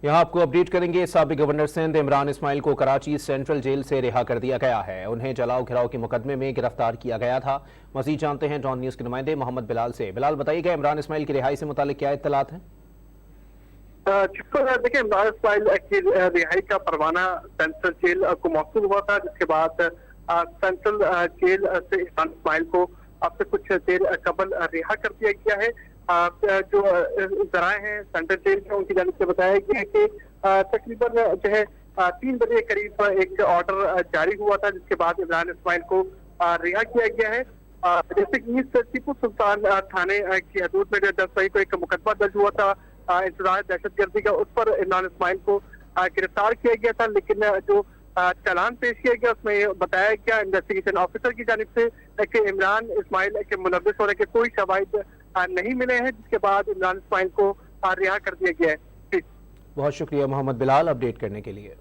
यहाँ आपको अपडेट करेंगे। साबिक गवर्नर सिंध इमरान इस्माइल को कराची सेंट्रल जेल से रिहा कर दिया गया है। उन्हें जलाओ घिराव के मुकदमे में गिरफ्तार किया गया था। मजीद जानते हैं डॉन न्यूज के नुमाइंदे मोहम्मद बिलाल से। बिलाल, बताइएगा इमरान इस्माइल की रिहाई से मुतालिक क्या इत्तलात हैं? देखिए, इमरान इस्माइल की रिहाई का परवाना सेंट्रल जेल को मौसूल हुआ था, जिसके बाद सेंट्रल जेल से इमरान इस्माइल को अब से कुछ देर कबल रिहा कर दिया गया है। जो जराए हैं सेंट्रल जेल में, उनकी जानिब से बताया गया है कि तकरीबन जो है 3 बजे करीब एक ऑर्डर जारी हुआ था, जिसके बाद इमरान इस्माइल को रिहा किया गया है। जैसे कि इस टीपू सुल्तान थाने की हदूद में जो 10 मई को एक मुकदमा दर्ज हुआ था इंसदाद दहशतगर्दी का, उस पर इमरान इस्माइल को गिरफ्तार किया गया था। लेकिन जो चालान पेश किया गया उसमें ये बताया गया इन्वेस्टिगेशन ऑफिसर की जानिब से कि इमरान इस्माइल के मुलव्विस होने के कोई शवाहिद नहीं मिले हैं, जिसके बाद इमरान इस्माइल को रिहा कर दिया गया है। बहुत शुक्रिया मोहम्मद बिलाल अपडेट करने के लिए।